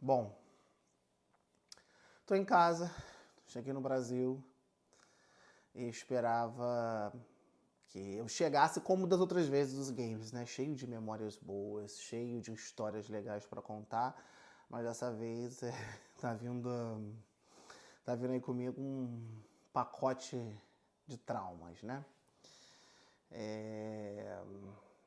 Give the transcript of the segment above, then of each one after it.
Bom, tô em casa, cheguei no Brasil e esperava que eu chegasse como das outras vezes dos games, né? Cheio de memórias boas, cheio de histórias legais pra contar, mas dessa vez tá vindo, tá vindo aí comigo um pacote de traumas, né?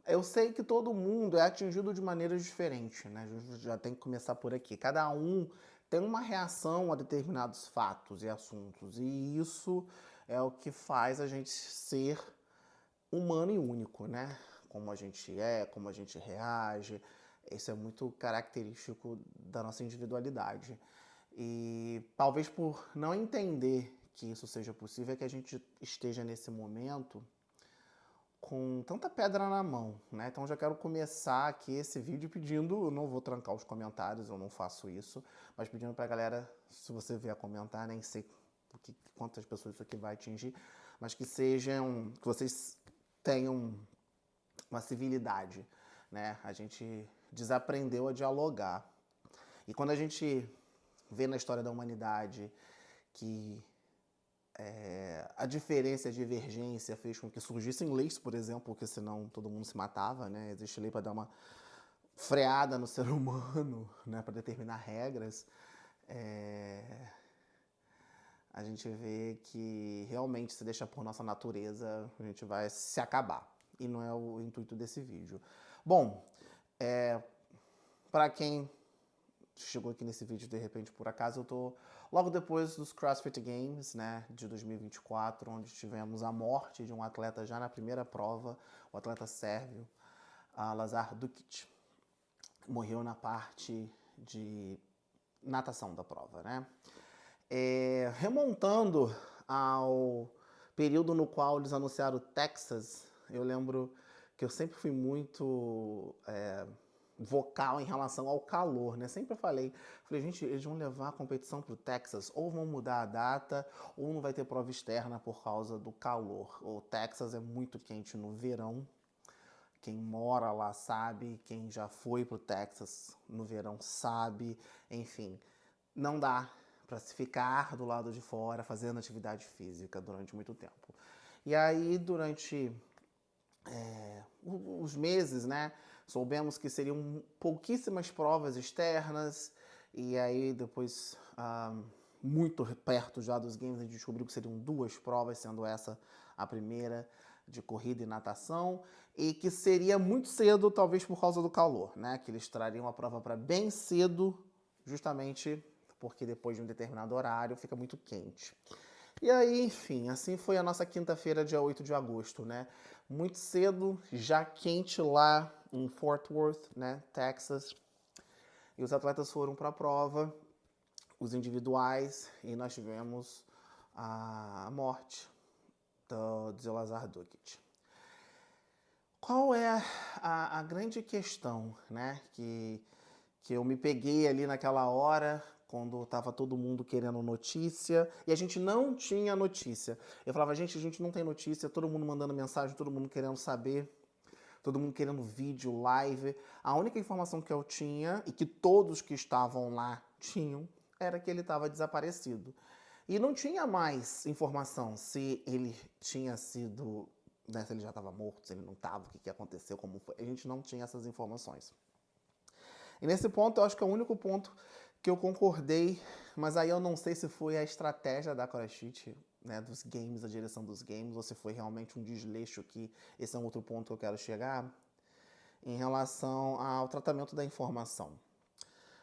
Eu sei que todo mundo é atingido de maneiras diferentes, né? A gente já tem que começar por aqui. Cada um tem uma reação a determinados fatos e assuntos, e isso é o que faz a gente ser humano e único, né? Como a gente é, como a gente reage, isso é muito característico da nossa individualidade. E talvez por não entender que isso seja possível é que a gente esteja nesse momento com tanta pedra na mão, né? Então já quero começar aqui esse vídeo pedindo, eu não vou trancar os comentários, eu não faço isso, mas pedindo pra galera, se você vier comentar, nem sei quantas pessoas isso aqui vai atingir, mas que vocês tenham uma civilidade, né? A gente desaprendeu a dialogar. E quando a gente vê na história da humanidade que a diferença e a divergência fez com que surgissem leis, por exemplo, porque senão todo mundo se matava, né? Existe lei para dar uma freada no ser humano, né? Para determinar regras. A gente vê que realmente se deixa por nossa natureza, a gente vai se acabar. E não é o intuito desse vídeo. Bom, para quem chegou aqui nesse vídeo de repente por acaso, eu tô logo depois dos CrossFit Games, né, de 2024, onde tivemos a morte de um atleta já na primeira prova, o atleta sérvio, Lazar Dukic. Morreu na parte de natação da prova, né? Remontando ao período no qual eles anunciaram o Texas, eu lembro que eu sempre fui muito vocal em relação ao calor, né? Sempre falei, gente, eles vão levar a competição para o Texas, ou vão mudar a data, ou não vai ter prova externa por causa do calor. O Texas é muito quente no verão, quem mora lá sabe, quem já foi pro Texas no verão sabe, enfim, não dá para se ficar do lado de fora fazendo atividade física durante muito tempo. E aí, durante os meses, né, soubemos que seriam pouquíssimas provas externas, e aí depois, muito perto já dos games, a gente descobriu que seriam 2 provas, sendo essa a primeira de corrida e natação, e que seria muito cedo, talvez por causa do calor, né, que eles trariam a prova para bem cedo, justamente porque depois de um determinado horário fica muito quente. E aí, enfim, assim foi a nossa quinta-feira, dia 8 de agosto, né? Muito cedo, já quente lá em Fort Worth, né, Texas. E os atletas foram para a prova, os individuais, e nós tivemos a morte do Lazar Dukic. Qual é a grande questão, né, que eu me peguei ali naquela hora, quando estava todo mundo querendo notícia, e a gente não tinha notícia. Eu falava, gente, a gente não tem notícia, todo mundo mandando mensagem, todo mundo querendo saber, todo mundo querendo vídeo, live. A única informação que eu tinha, e que todos que estavam lá tinham, era que ele estava desaparecido. E não tinha mais informação se ele tinha sido, né, se ele já estava morto, se ele não estava, o que aconteceu, como foi. A gente não tinha essas informações. E nesse ponto, eu acho que é o único ponto que eu concordei, mas aí eu não sei se foi a estratégia da CrossFit, né, dos games, a direção dos games, ou se foi realmente um desleixo, que esse é um outro ponto que eu quero chegar, em relação ao tratamento da informação.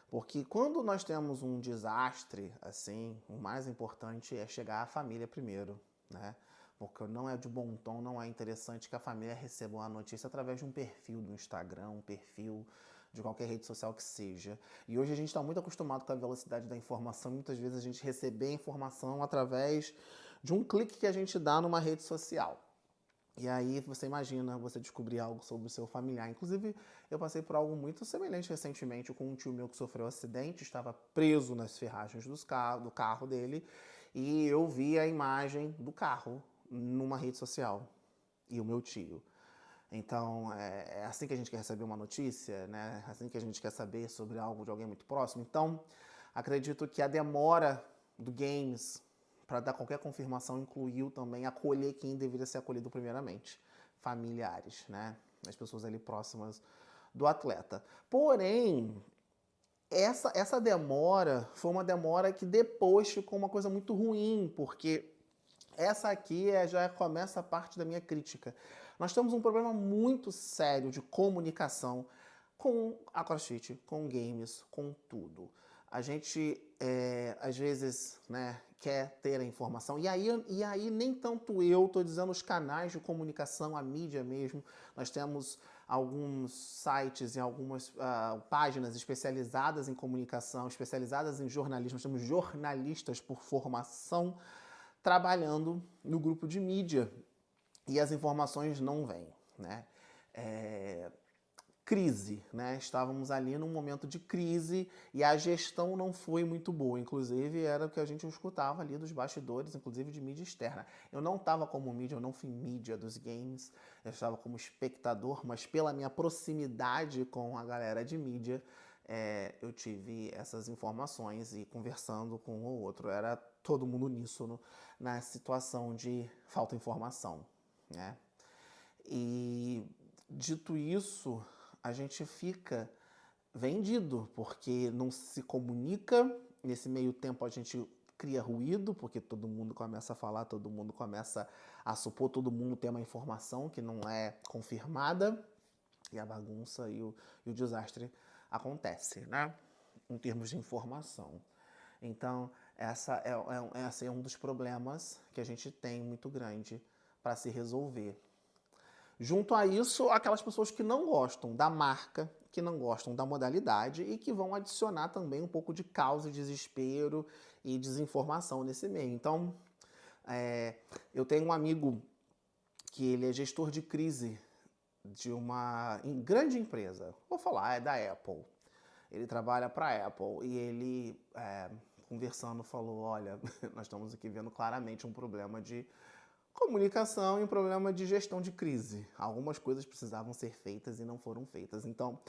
Porque quando nós temos um desastre, assim, o mais importante é chegar à família primeiro, né? Porque não é de bom tom, não é interessante que a família receba uma notícia através de um perfil do Instagram, um perfil de qualquer rede social que seja. E hoje a gente está muito acostumado com a velocidade da informação, muitas vezes a gente receber a informação através de um clique que a gente dá numa rede social. E aí você imagina você descobrir algo sobre o seu familiar. Inclusive, eu passei por algo muito semelhante recentemente com um tio meu que sofreu um acidente, estava preso nas ferragens do carro dele, e eu vi a imagem do carro numa rede social. E o meu tio. Então, é assim que a gente quer receber uma notícia, né? É assim que a gente quer saber sobre algo de alguém muito próximo. Então, acredito que a demora do Games para dar qualquer confirmação incluiu também acolher quem deveria ser acolhido primeiramente. Familiares, né? As pessoas ali próximas do atleta. Porém, essa demora foi uma demora que depois ficou uma coisa muito ruim, porque essa aqui já começa a parte da minha crítica. Nós temos um problema muito sério de comunicação com a CrossFit, com games, com tudo. A gente, às vezes, né, quer ter a informação, e aí nem tanto eu, estou dizendo os canais de comunicação, a mídia mesmo. Nós temos alguns sites e algumas páginas especializadas em comunicação, especializadas em jornalismo. Nós temos jornalistas por formação trabalhando no grupo de mídia e as informações não vêm, né? Crise, né? Estávamos ali num momento de crise e a gestão não foi muito boa. Inclusive, era o que a gente escutava ali dos bastidores, inclusive de mídia externa. Eu não estava como mídia, eu não fui mídia dos games, eu estava como espectador, mas pela minha proximidade com a galera de mídia, eu tive essas informações e conversando com um ou outro. Era todo mundo uníssono na situação de falta de informação, né? E dito isso, a gente fica vendido, porque não se comunica. Nesse meio tempo a gente cria ruído, porque todo mundo começa a falar, todo mundo começa a supor, todo mundo tem uma informação que não é confirmada, e a bagunça e o desastre acontece, né? Em termos de informação. Então, esse é um dos problemas que a gente tem muito grande para se resolver. Junto a isso, aquelas pessoas que não gostam da marca, que não gostam da modalidade e que vão adicionar também um pouco de caos e desespero e desinformação nesse meio. Então, eu tenho um amigo que ele é gestor de crise de uma grande empresa. Vou falar, é da Apple. Ele trabalha para a Apple e ele, conversando, falou, olha, nós estamos aqui vendo claramente um problema de comunicação e um problema de gestão de crise. Algumas coisas precisavam ser feitas e não foram feitas. Então,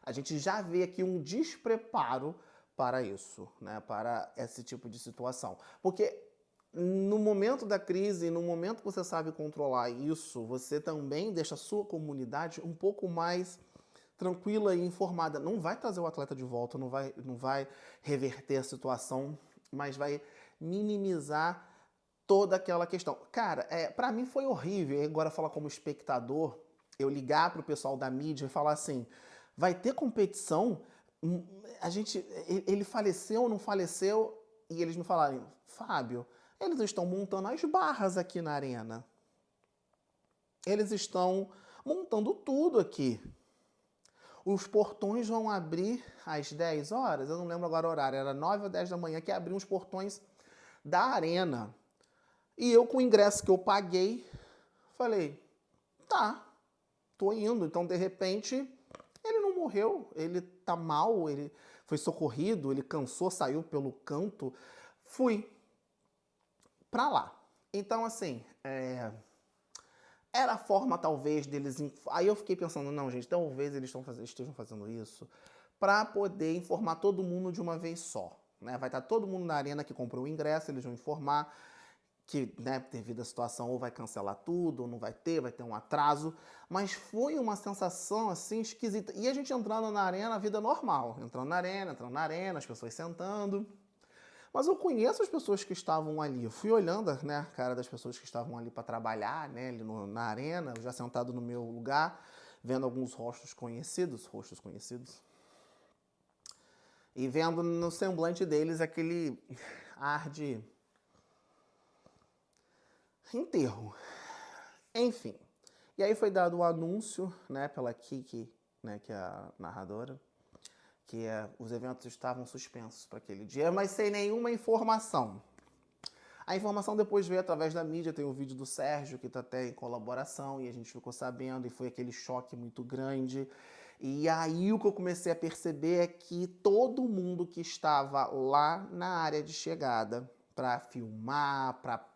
a gente já vê aqui um despreparo para isso, né? Para esse tipo de situação. Porque no momento da crise, no momento que você sabe controlar isso, você também deixa a sua comunidade um pouco mais tranquila e informada. Não vai trazer o atleta de volta, não vai reverter a situação, mas vai minimizar toda aquela questão. Cara, pra mim foi horrível, agora falar como espectador, eu ligar pro pessoal da mídia e falar assim, vai ter competição? Ele faleceu ou não faleceu? E eles me falarem, Fábio, eles estão montando as barras aqui na arena. Eles estão montando tudo aqui. Os portões vão abrir às 10 horas, eu não lembro agora o horário, era 9 ou 10 da manhã que abriam os portões da arena. E eu, com o ingresso que eu paguei, falei, tá, tô indo. Então, de repente, ele não morreu, ele tá mal, ele foi socorrido, ele cansou, saiu pelo canto. Fui pra lá. Então, assim, era a forma, talvez, deles... Aí eu fiquei pensando, não, gente, talvez eles estejam fazendo isso para poder informar todo mundo de uma vez só, né? Vai estar todo mundo na arena que comprou o ingresso, eles vão informar que, né, devido à situação, ou vai cancelar tudo, ou não vai ter um atraso. Mas foi uma sensação, assim, esquisita. E a gente entrando na arena, vida normal. Entrando na arena, as pessoas sentando. Mas eu conheço as pessoas que estavam ali. Eu fui olhando, né, a cara das pessoas que estavam ali para trabalhar, né, ali na arena, já sentado no meu lugar, vendo alguns rostos conhecidos. E vendo no semblante deles aquele ar de enterro. Enfim. E aí foi dado o anúncio, né, pela Kiki, né, que é a narradora, que os eventos estavam suspensos para aquele dia, mas sem nenhuma informação. A informação depois veio através da mídia, tem o vídeo do Sérgio, que está até em colaboração, e a gente ficou sabendo, e foi aquele choque muito grande. E aí o que eu comecei a perceber é que todo mundo que estava lá na área de chegada para filmar, para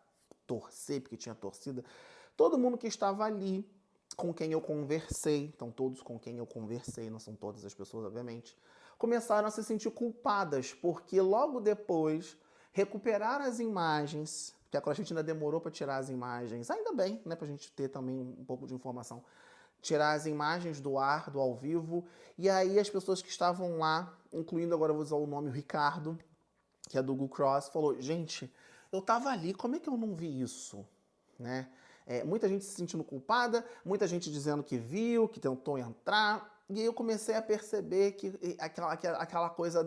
torcer, porque tinha torcida, todo mundo que estava ali com quem eu conversei, então todos com quem eu conversei, não são todas as pessoas, obviamente, começaram a se sentir culpadas, porque logo depois recuperaram as imagens, que a CrossFit ainda demorou para tirar as imagens, ainda bem, né, pra gente ter também um pouco de informação, tirar as imagens do ar, do ao vivo, e aí as pessoas que estavam lá, incluindo agora eu vou usar o nome, o Ricardo, que é do Google Cross, falou, gente, eu tava ali, como é que eu não vi isso, né? Muita gente se sentindo culpada, muita gente dizendo que viu, que tentou entrar, e aí eu comecei a perceber que aquela coisa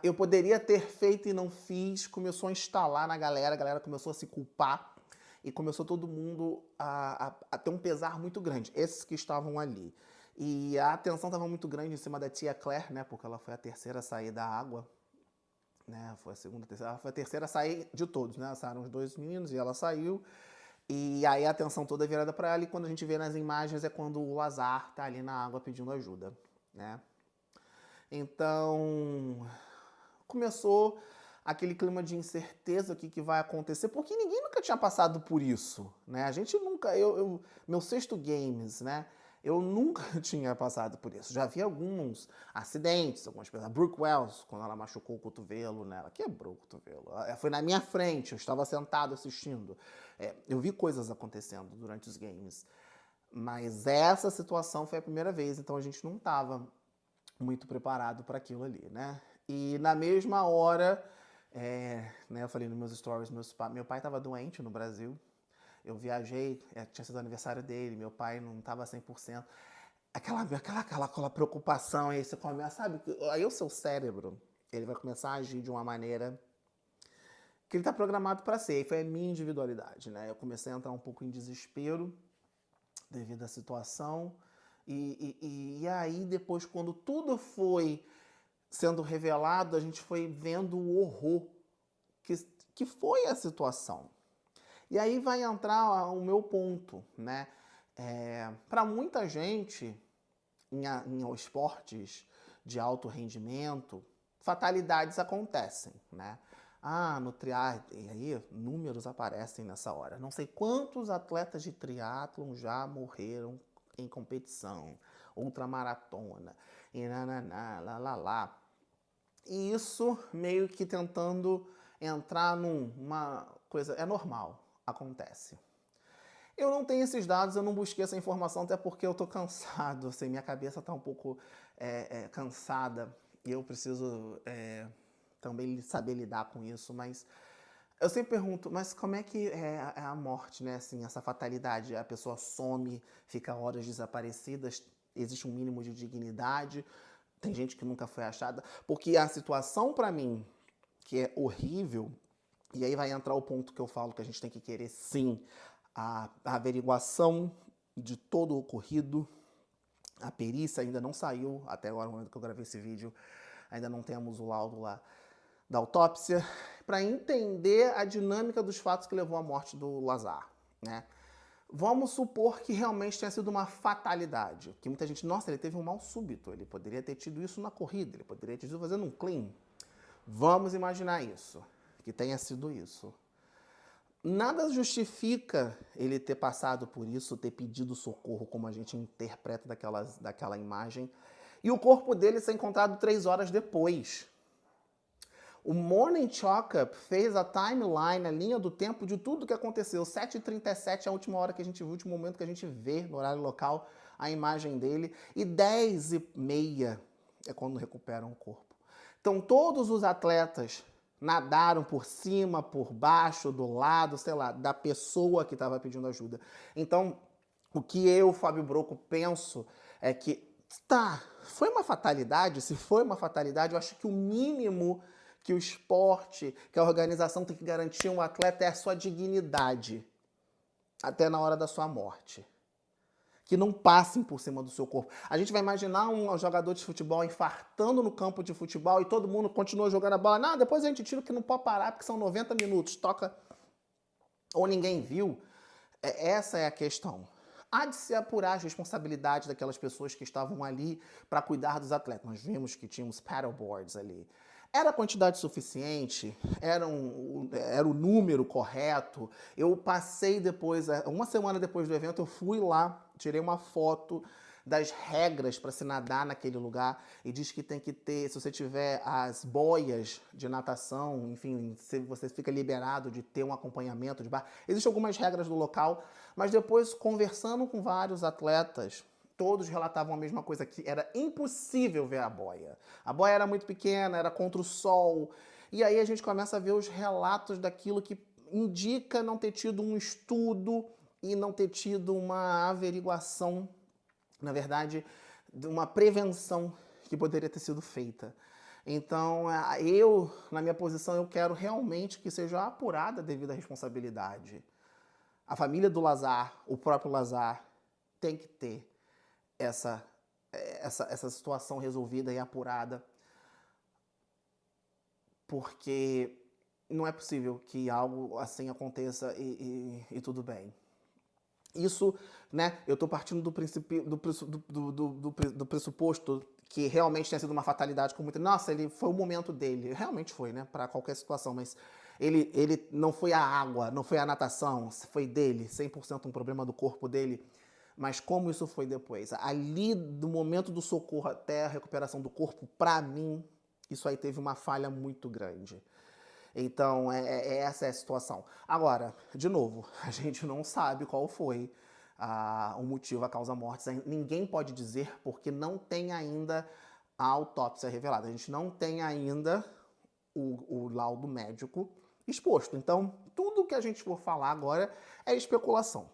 eu poderia ter feito e não fiz, começou a instalar na galera, a galera começou a se culpar, e começou todo mundo a ter um pesar muito grande, esses que estavam ali. E a atenção estava muito grande em cima da tia Claire, né, porque ela foi a terceira a sair da água, né, foi a segunda, terceira, ela foi a terceira a sair de todos, né, saíram os dois meninos e ela saiu, e aí a atenção toda é virada para ela, e quando a gente vê nas imagens é quando o Lazar tá ali na água pedindo ajuda, né. Então, começou aquele clima de incerteza, o que vai acontecer, porque ninguém nunca tinha passado por isso, né? A gente nunca, meu sexto games, né? Eu nunca tinha passado por isso. Já vi alguns acidentes, algumas coisas. A Brooke Wells, quando ela machucou o cotovelo, né? Ela quebrou o cotovelo. Foi na minha frente, eu estava sentado assistindo. Eu vi coisas acontecendo durante os games. Mas essa situação foi a primeira vez, então a gente não estava muito preparado para aquilo ali, né? E na mesma hora, né, eu falei nos meus stories, meu pai estava doente no Brasil, eu viajei, tinha sido aniversário dele, meu pai não estava 100%, aquela preocupação, aí você começa, sabe, aí o seu cérebro, ele vai começar a agir de uma maneira que ele está programado para ser, e foi a minha individualidade, né? Eu comecei a entrar um pouco em desespero devido à situação, e aí depois, quando tudo foi sendo revelado, a gente foi vendo o horror que foi a situação. E aí vai entrar o meu ponto, né? Para muita gente, em esportes de alto rendimento, fatalidades acontecem, né? No triatlon, e aí números aparecem nessa hora. Não sei quantos atletas de triatlon já morreram em competição, ultramaratona, e lá. E isso meio que tentando entrar numa coisa, é normal, acontece. Eu não tenho esses dados, eu não busquei essa informação, até porque eu tô cansado, assim, minha cabeça tá um pouco cansada, e eu preciso também saber lidar com isso, mas eu sempre pergunto, mas como é que é a morte, né, assim, essa fatalidade? A pessoa some, fica horas desaparecida, existe um mínimo de dignidade, tem gente que nunca foi achada, porque a situação pra mim, que é horrível, e aí vai entrar o ponto que eu falo que a gente tem que querer sim, a averiguação de todo o ocorrido, a perícia ainda não saiu, até agora no momento que eu gravei esse vídeo, ainda não temos o laudo lá da autópsia, para entender a dinâmica dos fatos que levou à morte do Lazar, né? Vamos supor que realmente tenha sido uma fatalidade, que muita gente, nossa, ele teve um mal súbito, ele poderia ter tido isso na corrida, ele poderia ter tido fazendo um clean. Vamos imaginar isso, que tenha sido isso. Nada justifica ele ter passado por isso, ter pedido socorro, como a gente interpreta daquela imagem, e o corpo dele ser encontrado 3 horas depois. O Morning Chalk-Up fez a timeline, a linha do tempo de tudo que aconteceu. 7h37 é a última hora que a gente viu, o último momento que a gente vê no horário local a imagem dele. E 10h30 é quando recuperam o corpo. Então todos os atletas nadaram por cima, por baixo, do lado, sei lá, da pessoa que estava pedindo ajuda. Então, o que eu, Fábio Broco, penso é que, foi uma fatalidade? Se foi uma fatalidade, eu acho que o mínimo que o esporte, que a organização tem que garantir a um atleta é a sua dignidade, até na hora da sua morte. Que não passem por cima do seu corpo. A gente vai imaginar um jogador de futebol infartando no campo de futebol e todo mundo continua jogando a bola. Não, depois a gente tira que não pode parar porque são 90 minutos. Toca ou ninguém viu. Essa é a questão. Há de se apurar as responsabilidades daquelas pessoas que estavam ali para cuidar dos atletas. Nós vimos que tínhamos paddleboards ali. Era a quantidade suficiente? Era o número correto? Eu passei depois, uma semana depois do evento, eu fui lá, tirei uma foto das regras para se nadar naquele lugar e diz que tem que ter, se você tiver as boias de natação, enfim, se você fica liberado de ter um acompanhamento de bar. Existem algumas regras do local, mas depois conversando com vários atletas, todos relatavam a mesma coisa, que era impossível ver a boia. A boia era muito pequena, era contra o sol. E aí a gente começa a ver os relatos daquilo que indica não ter tido um estudo e não ter tido uma averiguação, na verdade, de uma prevenção que poderia ter sido feita. Então, eu, na minha posição, eu quero realmente que seja apurada devido à responsabilidade. A família do Lazar, o próprio Lazar, tem que ter essa situação resolvida e apurada, porque não é possível que algo assim aconteça e tudo bem. Isso, né, eu estou partindo do pressuposto que realmente tenha sido uma fatalidade com muita... Nossa, ele foi o momento dele. Realmente foi, né, para qualquer situação, mas ele não foi a água, não foi a natação, foi dele, 100% um problema do corpo dele. Mas como isso foi depois? Ali, do momento do socorro até a recuperação do corpo, para mim, isso aí teve uma falha muito grande. Então, essa é a situação. Agora, de novo, a gente não sabe qual foi o motivo, a causa-morte. Ninguém pode dizer, porque não tem ainda a autópsia revelada. A gente não tem ainda o laudo médico exposto. Então, tudo que a gente for falar agora é especulação.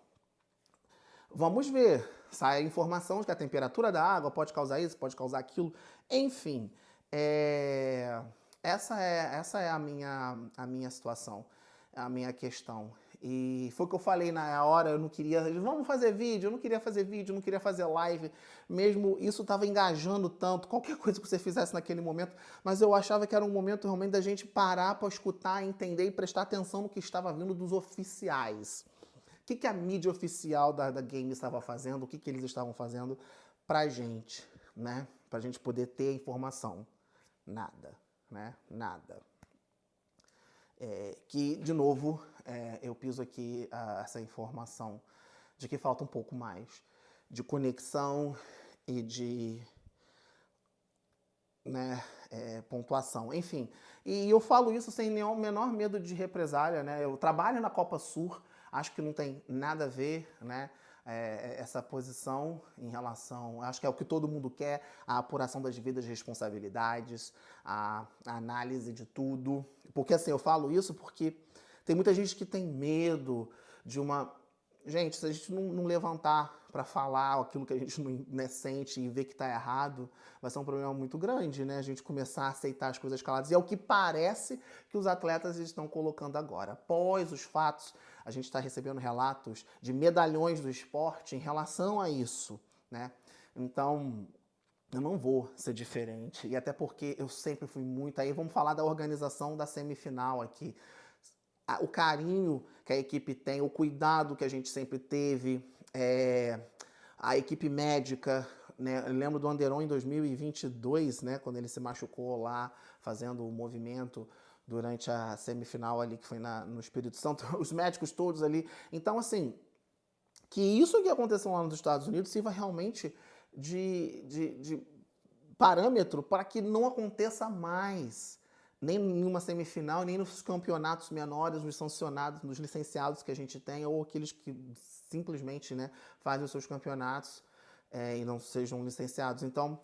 Vamos ver. Sai a informação de que a temperatura da água pode causar isso, pode causar aquilo. Enfim, essa é a minha situação, a minha questão. E foi o que eu falei na hora, eu não queria... Vamos fazer vídeo, eu não queria fazer vídeo, eu não queria fazer live. Mesmo isso estava engajando tanto, qualquer coisa que você fizesse naquele momento. Mas eu achava que era um momento realmente da gente parar para escutar, entender e prestar atenção no que estava vindo dos oficiais. O que a mídia oficial da Game estava fazendo, o que eles estavam fazendo pra gente, né? Pra gente poder ter a informação. Nada, né? Nada. Que, de novo, eu piso aqui essa informação de que falta um pouco mais de conexão e de, né, pontuação. Enfim, e eu falo isso sem nenhum menor medo de represália, né? Eu trabalho na Copa Sur, acho que não tem nada a ver, né? Essa posição em relação... Acho que é o que todo mundo quer, a apuração das devidas responsabilidades, a análise de tudo. Porque assim, eu falo isso porque tem muita gente que tem medo de uma... Gente, se a gente não levantar para falar aquilo que a gente não, né, sente e ver que está errado, vai ser um problema muito grande, né? A gente começar a aceitar as coisas caladas. E é o que parece que os atletas estão colocando agora. Após os fatos, a gente está recebendo relatos de medalhões do esporte em relação a isso, né? Então, eu não vou ser diferente. E até porque eu sempre fui muito... Aí vamos falar da organização da semifinal aqui. O carinho que a equipe tem, o cuidado que a gente sempre teve, a equipe médica, né? Eu lembro do Anderon em 2022, né? Quando ele se machucou lá, fazendo o movimento durante a semifinal ali, que foi no Espírito Santo, os médicos todos ali. Então, assim, que isso que aconteceu lá nos Estados Unidos sirva realmente de parâmetro para que não aconteça mais, nem em uma semifinal, nem nos campeonatos menores, nos sancionados, nos licenciados que a gente tem, ou aqueles que simplesmente, né, fazem os seus campeonatos e não sejam licenciados. Então,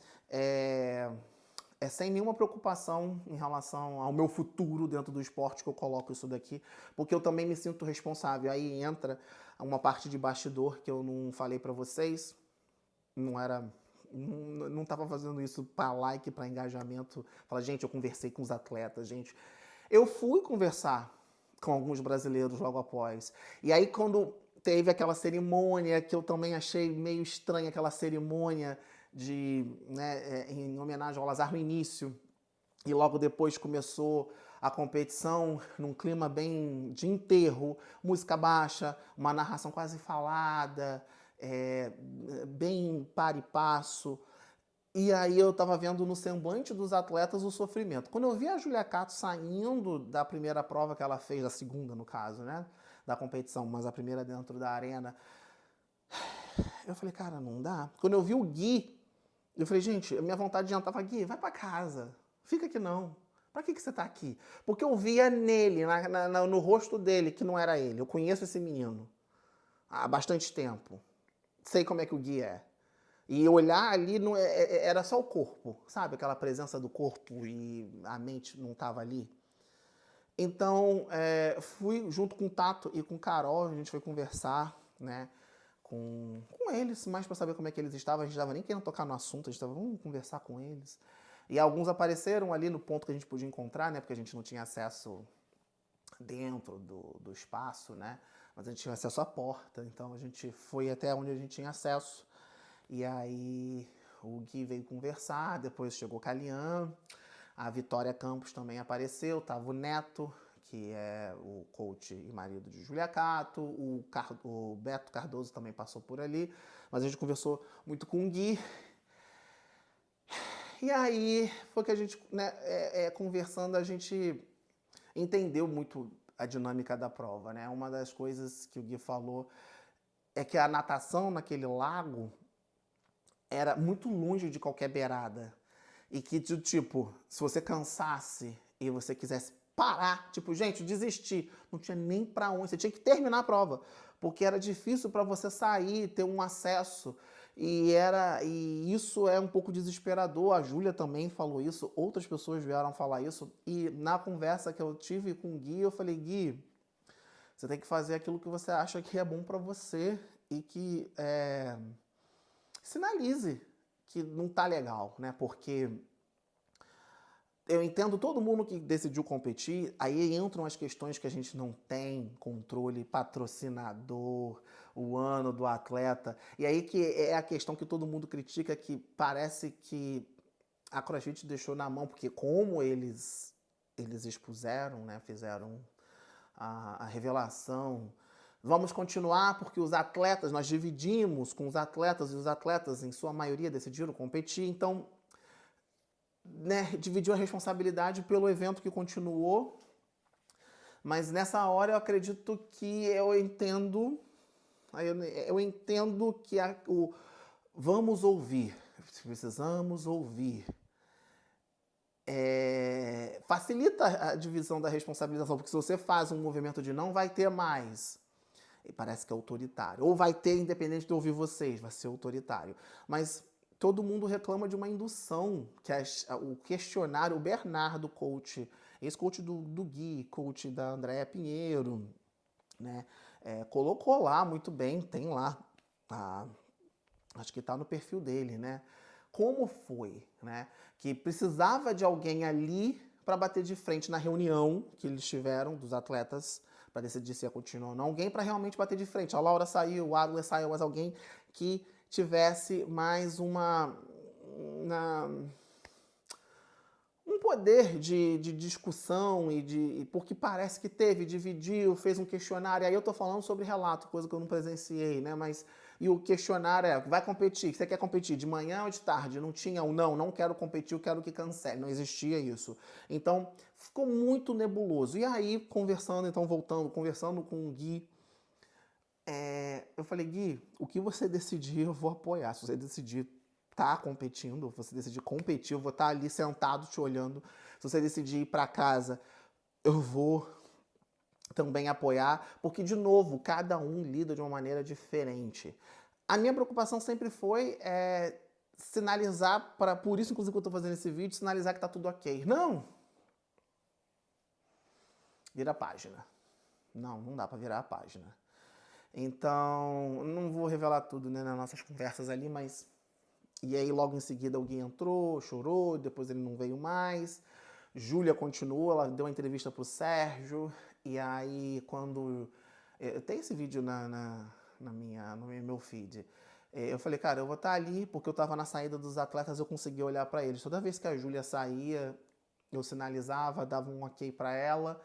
sem nenhuma preocupação em relação ao meu futuro dentro do esporte que eu coloco isso daqui, porque eu também me sinto responsável. Aí entra uma parte de bastidor que eu não falei para vocês, não estava fazendo isso para like, para engajamento. Fala, gente, eu conversei com os atletas, gente. Eu fui conversar com alguns brasileiros logo após. E aí, quando teve aquela cerimônia, que eu também achei meio estranha, aquela cerimônia né, em homenagem ao Lazar no início, e logo depois começou a competição num clima bem de enterro, música baixa, uma narração quase falada, bem par e passo. E aí eu tava vendo no semblante dos atletas o sofrimento. Quando eu vi a Julia Cato saindo da primeira prova que ela fez, da segunda no caso, né, da competição, mas a primeira dentro da arena, eu falei, cara, não dá. Quando eu vi o Gui, eu falei, gente, a minha vontade de jantar, Gui, vai pra casa, fica aqui não. Pra que você tá aqui? Porque eu via nele, no rosto dele, que não era ele. Eu conheço esse menino há bastante tempo. Sei como é que o Gui é. E olhar ali não, era só o corpo, sabe? Aquela presença do corpo e a mente não estava ali. Então, fui junto com o Tato e com o Carol, a gente foi conversar, né? Com eles, mais para saber como é que eles estavam. A gente estava nem querendo tocar no assunto, a gente estava, vamos conversar com eles. E alguns apareceram ali no ponto que a gente podia encontrar, né? Porque a gente não tinha acesso dentro do espaço, né? Mas a gente tinha acesso à porta, então a gente foi até onde a gente tinha acesso. E aí o Gui veio conversar, depois chegou o Calian, a Vitória Campos também apareceu, tava o Neto, que é o coach e marido de Julia Cato, o Beto Cardoso também passou por ali, mas a gente conversou muito com o Gui. E aí foi que a gente, né, conversando, a gente entendeu muito a dinâmica da prova, né? Uma das coisas que o Gui falou é que a natação naquele lago era muito longe de qualquer beirada. E que, tipo, se você cansasse e você quisesse parar, tipo, gente, desistir, não tinha nem pra onde, você tinha que terminar a prova, porque era difícil para você sair, ter um acesso, e isso é um pouco desesperador. A Júlia também falou isso, outras pessoas vieram falar isso, e na conversa que eu tive com o Gui, eu falei, Gui, você tem que fazer aquilo que você acha que é bom para você e que sinalize que não tá legal, né? Porque eu entendo todo mundo que decidiu competir, aí entram as questões que a gente não tem controle, patrocinador, o ano do atleta, e aí que é a questão que todo mundo critica, que parece que a CrossFit deixou na mão, porque como eles expuseram, né, fizeram a revelação, vamos continuar porque os atletas, nós dividimos com os atletas, e os atletas, em sua maioria, decidiram competir, então, né, dividiu a responsabilidade pelo evento que continuou, mas nessa hora eu acredito que eu entendo que vamos ouvir, precisamos ouvir, facilita a divisão da responsabilização, porque se você faz um movimento de não vai ter mais, e parece que é autoritário, ou vai ter independente de ouvir vocês, vai ser autoritário, mas todo mundo reclama de uma indução, que o questionário, o Bernardo, coach, ex-coach do Gui, coach da Andréa Pinheiro, né, colocou lá muito bem, tem lá, acho que está no perfil dele, né, como foi, né, que precisava de alguém ali para bater de frente na reunião que eles tiveram, dos atletas, para decidir se ia continuar ou não, alguém para realmente bater de frente. A Laura saiu, o Adler saiu, mas alguém que tivesse mais um poder de discussão porque parece que teve, dividiu, fez um questionário. Aí eu tô falando sobre relato, coisa que eu não presenciei, né? Mas e o questionário vai competir, você quer competir de manhã ou de tarde? Não tinha o não quero competir, eu quero que cancele. Não existia isso. Então, ficou muito nebuloso. E aí, conversando com o Gui, eu falei, Gui, o que você decidir, eu vou apoiar. Se você decidir competindo, se você decidir competir, eu vou estar ali sentado te olhando. Se você decidir ir para casa, eu vou também apoiar, porque, de novo, cada um lida de uma maneira diferente. A minha preocupação sempre foi sinalizar, por isso, inclusive, que eu estou fazendo esse vídeo, sinalizar que está tudo ok. Não! Vira a página. Não dá para virar a página. Então, não vou revelar tudo, né, nas nossas conversas ali, mas... E aí, logo em seguida, alguém entrou, chorou, depois ele não veio mais. Júlia continuou, ela deu uma entrevista pro Sérgio, e aí, quando... Tem esse vídeo no meu feed. Eu falei, cara, eu vou estar ali, porque eu estava na saída dos atletas, eu conseguia olhar para eles. Toda vez que a Júlia saía, eu sinalizava, dava um ok para ela,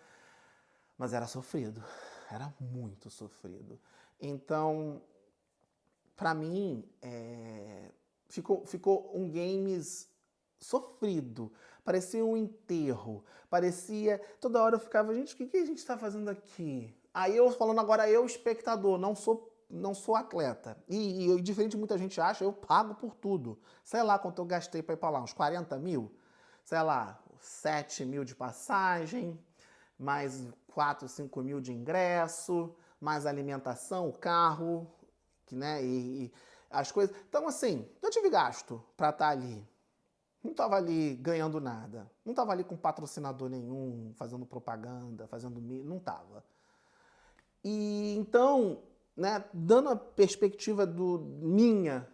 mas era sofrido. Era muito sofrido. Então, para mim, ficou um games sofrido. Parecia um enterro. Parecia... Toda hora eu ficava, gente, o que a gente tá fazendo aqui? Aí eu falando agora, eu espectador, não sou atleta. E diferente de muita gente acha, eu pago por tudo. Sei lá quanto eu gastei para ir para lá, uns 40 mil? Sei lá, 7 mil de passagem, mais 4, 5 mil de ingresso, mais alimentação, carro, né, e as coisas. Então, assim, eu tive gasto para estar ali. Não estava ali ganhando nada. Não estava ali com patrocinador nenhum, fazendo propaganda, fazendo... Não estava. E então, né, dando a perspectiva minha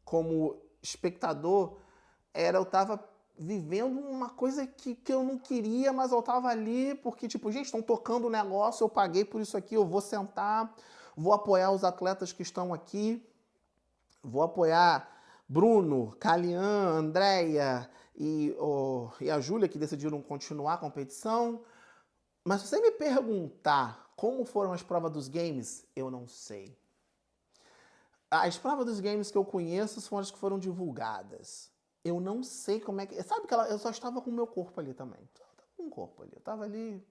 como espectador, eu estava vivendo uma coisa que eu não queria, mas eu estava ali porque, tipo, gente, estão tocando o negócio, eu paguei por isso aqui, eu vou sentar, vou apoiar os atletas que estão aqui, vou apoiar Bruno, Calian, Andréia e a Júlia, que decidiram continuar a competição. Mas se você me perguntar como foram as provas dos games, eu não sei. As provas dos games que eu conheço são as que foram divulgadas. Eu não sei como é que... Sabe que eu só estava com o meu corpo ali também. Eu estava com o corpo ali. Eu estava ali...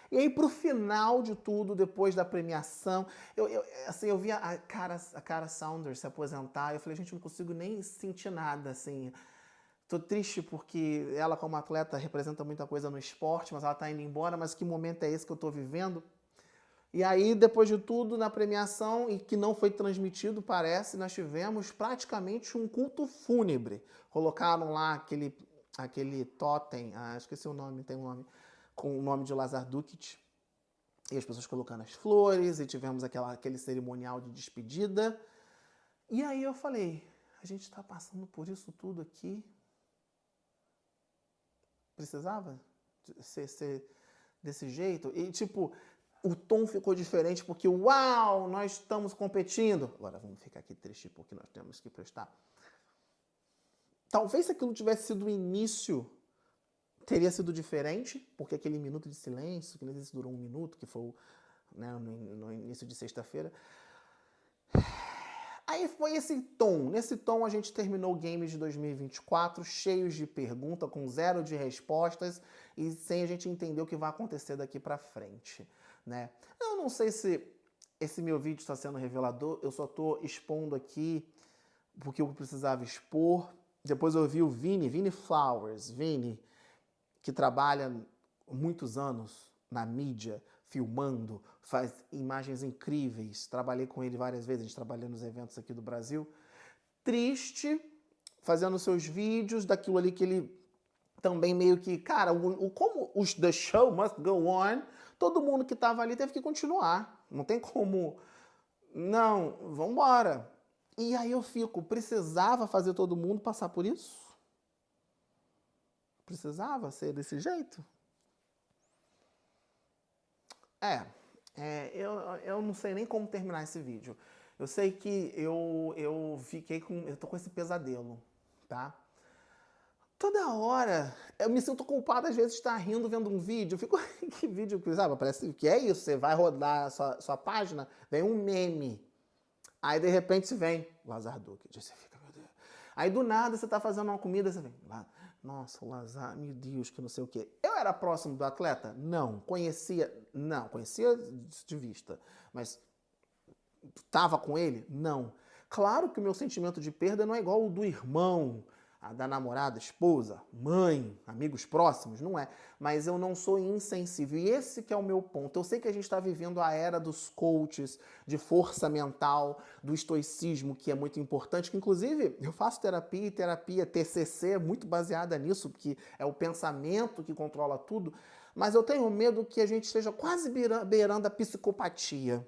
E aí, pro final de tudo, depois da premiação, eu vi a Cara Saunders se aposentar. Eu falei, gente, eu não consigo nem sentir nada, assim... Tô triste porque ela, como atleta, representa muita coisa no esporte, mas ela tá indo embora, mas que momento é esse que eu tô vivendo? E aí, depois de tudo, na premiação, e que não foi transmitido, parece, nós tivemos praticamente um culto fúnebre. Colocaram lá aquele totem, esqueci o nome, tem um nome, com o nome de Lazar Dukic, e as pessoas colocando as flores, e tivemos aquele cerimonial de despedida. E aí eu falei, a gente tá passando por isso tudo aqui, precisava ser desse jeito? E, tipo, o tom ficou diferente porque, uau, nós estamos competindo. Agora, vamos ficar aqui triste porque nós temos que prestar. Talvez se aquilo tivesse sido o início, teria sido diferente, porque aquele minuto de silêncio, que nem se durou um minuto, que foi, né, no início de sexta-feira. Aí foi esse tom. Nesse tom a gente terminou o Games de 2024 cheios de perguntas, com 0 de respostas e sem a gente entender o que vai acontecer daqui pra frente, né? Eu não sei se esse meu vídeo está sendo revelador, eu só tô expondo aqui porque eu precisava expor. Depois eu vi o Vini Flowers, que trabalha muitos anos na mídia, filmando, faz imagens incríveis. Trabalhei com ele várias vezes, a gente trabalhou nos eventos aqui do Brasil. Triste, fazendo seus vídeos, daquilo ali que ele também meio que... Cara, como The Show Must Go On, todo mundo que estava ali teve que continuar. Não tem como... Não, vambora. E aí eu fico, precisava fazer todo mundo passar por isso? Precisava ser desse jeito? Eu não sei nem como terminar esse vídeo. Eu sei que eu tô com esse pesadelo, tá? Toda hora, eu me sinto culpado às vezes de estar rindo vendo um vídeo. Eu fico, que vídeo, sabe? Parece que é isso, você vai rodar a sua página, vem um meme. Aí de repente vem Lazar Dukic, você fica, meu Deus. Aí do nada você tá fazendo uma comida, você vem, nossa, o Lazar, meu Deus, que não sei o quê. Eu era próximo do atleta? Não. Conhecia de vista. Mas estava com ele? Não. Claro que o meu sentimento de perda não é igual ao do irmão, da namorada, esposa, mãe, amigos próximos, não é. Mas eu não sou insensível. E esse que é o meu ponto. Eu sei que a gente está vivendo a era dos coaches, de força mental, do estoicismo, que é muito importante, que inclusive eu faço terapia, e terapia TCC é muito baseada nisso, que é o pensamento que controla tudo, mas eu tenho medo que a gente esteja quase beirando a psicopatia.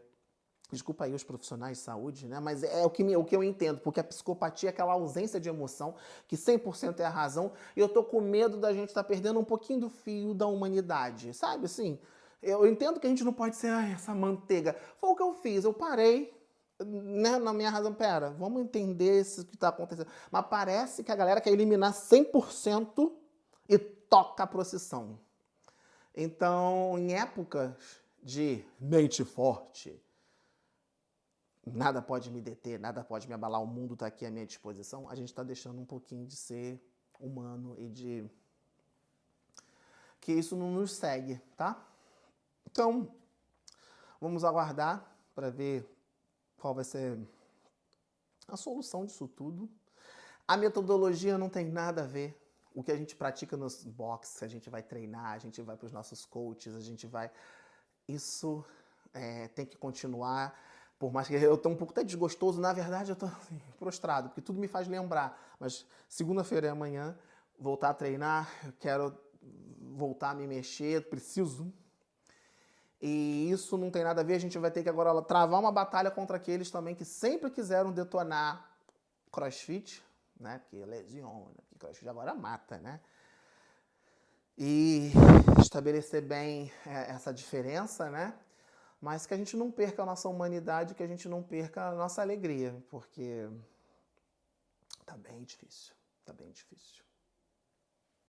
Desculpa aí os profissionais de saúde, né? Mas é o que eu entendo, porque a psicopatia é aquela ausência de emoção, que 100% é a razão, e eu tô com medo da gente estar perdendo um pouquinho do fio da humanidade, sabe assim? Eu entendo que a gente não pode ser essa manteiga. Foi o que eu fiz, eu parei, né, na minha razão, pera, vamos entender isso que tá acontecendo. Mas parece que a galera quer eliminar 100% e toca a procissão. Então, em épocas de mente forte, nada pode me deter, nada pode me abalar, o mundo está aqui à minha disposição, a gente está deixando um pouquinho de ser humano e de que isso não nos segue, tá? Então, vamos aguardar para ver qual vai ser a solução disso tudo. A metodologia não tem nada a ver. O que a gente pratica nos boxes, a gente vai treinar, a gente vai para os nossos coaches, a gente vai... Isso tem que continuar. Por mais que eu estou um pouco até desgostoso, na verdade eu estou assim, prostrado, porque tudo me faz lembrar. Mas segunda-feira é amanhã, voltar a treinar, eu quero voltar a me mexer, preciso. E isso não tem nada a ver, a gente vai ter que agora travar uma batalha contra aqueles também que sempre quiseram detonar CrossFit, né? Porque lesiona, porque CrossFit agora mata, né? E estabelecer bem essa diferença, né? Mas que a gente não perca a nossa humanidade, que a gente não perca a nossa alegria, porque tá bem difícil, tá bem difícil.